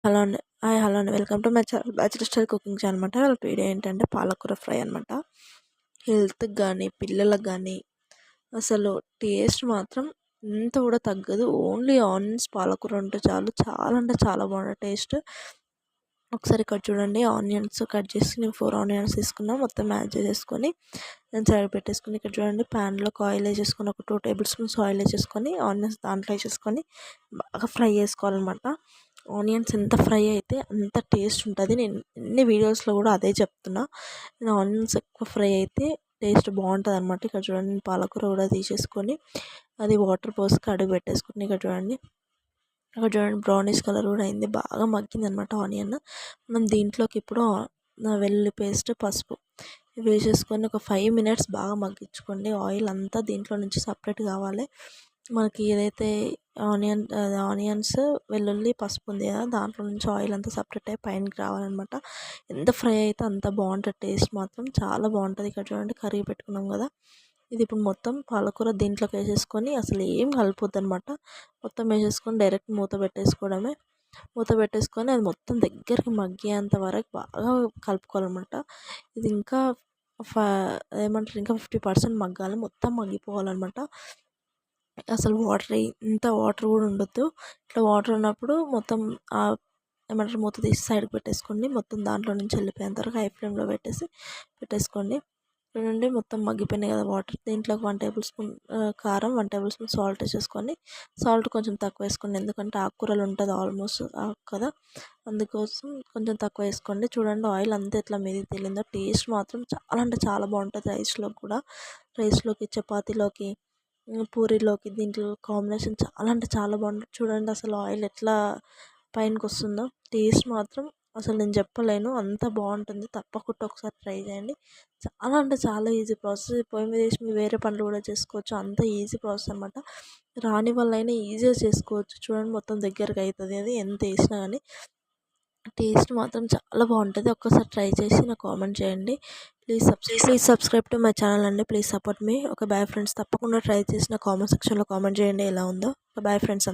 Hello అండి. Welcome to my channel bachelor style cooking channel అనమాట. Video ఏంటంటే పాలకూర ఫ్రై అనమాట. హెల్త్కి కానీ పిల్లలకు కానీ అసలు టేస్ట్ మాత్రం ఎంత కూడా తగ్గదు. ఓన్లీ ఆనియన్స్ పాలకూర ఉంటే చాలు, చాలా అంటే చాలా బాగుంటుంది టేస్ట్. ఒకసారి ఇక్కడ చూడండి, ఆనియన్స్ కట్ చేసి నేను 4 ఆనియన్స్ తీసుకున్నా. మొత్తం మ్యాచ్ చేసేసుకొని నేను సైడ్ పెట్టేసుకుని, ఇక్కడ చూడండి ప్యాన్లోకి ఆయిల్ వేసేసుకొని ఒక 2 టేబుల్ స్పూన్స్ ఆయిల్ వేసేసుకొని ఆనియన్స్ దాంట్లో వేసేసుకొని బాగా ఫ్రై చేసుకోవాలన్నమాట. ఆనియన్స్ ఎంత ఫ్రై అయితే అంత టేస్ట్ ఉంటుంది. నేను ఎన్ని వీడియోస్లో కూడా అదే చెప్తున్నా. నేను ఆనియన్స్ ఎక్కువ ఫ్రై అయితే టేస్ట్ బాగుంటుంది అనమాట. ఇక్కడ చూడండి, పాలకూర కూడా తీసేసుకొని అది వాటర్ పోసి కడుగు పెట్టేసుకుని, ఇక్కడ చూడండి బ్రౌనిష్ కలర్ కూడా అయింది, బాగా మగ్గింది అనమాట ఆనియన్. మనం దీంట్లోకి ఇప్పుడు వెల్లుల్లి పేస్ట్, పసుపు వేసేసుకొని ఒక 5 మినిట్స్ బాగా మగ్గించుకోండి. ఆయిల్ అంతా దీంట్లో నుంచి సపరేట్ కావాలి. మనకి ఏదైతే ఆనియన్స్ వెల్లుల్లి పసుపు ఉంది కదా, దాంట్లో నుంచి ఆయిల్ అంతా సపరేట్ అయ్యి పైనకి రావాలన్నమాట. ఎంత ఫ్రై అయితే అంత బాగుంటుంది, టేస్ట్ మాత్రం చాలా బాగుంటుంది. ఇక్కడ చూడండి కర్రీ పెట్టుకున్నాం కదా, ఇది ఇప్పుడు మొత్తం పాలకూర దీంట్లోకి వేసేసుకొని అసలు ఏం కలిపొద్దు అనమాట. మొత్తం వేసేసుకొని డైరెక్ట్ మూత పెట్టేసుకోవడమే. మూత పెట్టేసుకొని అది మొత్తం దగ్గరికి మగ్గేంత వరకు బాగా కలుపుకోవాలన్నమాట. ఇది ఇంకా ఏమంటారు, ఇంకా 50% మగ్గాలి, మొత్తం మగ్గిపోవాలన్నమాట. అసలు ఇంత వాటర్ కూడా ఉండొద్దు. ఇట్లా వాటర్ ఉన్నప్పుడు మొత్తం ఏమంటారు మూత తీసి సైడ్కి పెట్టేసుకోండి. మొత్తం దాంట్లో నుంచి వెళ్ళిపోయేంత వరకు హై ఫ్లేమ్లో పెట్టేసుకోండి. చూడండి మొత్తం మగ్గిపోయినాయి కదా వాటర్. దీంట్లోకి 1 టేబుల్ స్పూన్ కారం, 1 టేబుల్ స్పూన్ సాల్ట్ వేసేసుకొని, సాల్ట్ కొంచెం తక్కువ వేసుకోండి ఎందుకంటే ఆకుకూరలు ఉంటుంది ఆల్మోస్ట్ కదా, అందుకోసం కొంచెం తక్కువ వేసుకోండి. చూడండి ఆయిల్ అంతా ఎట్లా మీదకి తేలిందో. టేస్ట్ మాత్రం చాలా అంటే చాలా బాగుంటుంది. రైస్లోకి చపాతీలోకి పూరీలోకి దీంట్లో కాంబినేషన్ చాలా అంటే చాలా బాగుంటుంది. చూడండి అసలు ఆయిల్ ఎట్లా పైనకి వస్తుందో. టేస్ట్ మాత్రం అసలు నేను చెప్పలేను, అంత బాగుంటుంది. తప్పకుండా ఒకసారి ట్రై చేయండి. చాలా అంటే చాలా ఈజీ ప్రాసెస్. పొయ్యి మీద వేసి మీరు వేరే పనులు కూడా చేసుకోవచ్చు, అంత ఈజీ ప్రాసెస్ అనమాట. రాని వాళ్ళైనా ఈజీగా చేసుకోవచ్చు. చూడండి మొత్తం దగ్గరకు అవుతుంది, అది ఎంత వేసినా కానీ టేస్ట్ మాత్రం చాలా బాగుంటుంది. ఒక్కసారి ట్రై చేసి నాకు కామెంట్ చేయండి. Please subscribe to my channel అండి. Please support me. Okay bye friends. తప్పకుండా ట్రై చేసి నా కామెంట్ సెక్షన్లో కామెంట్ చేయండి ఎలా ఉందో. Bye friends.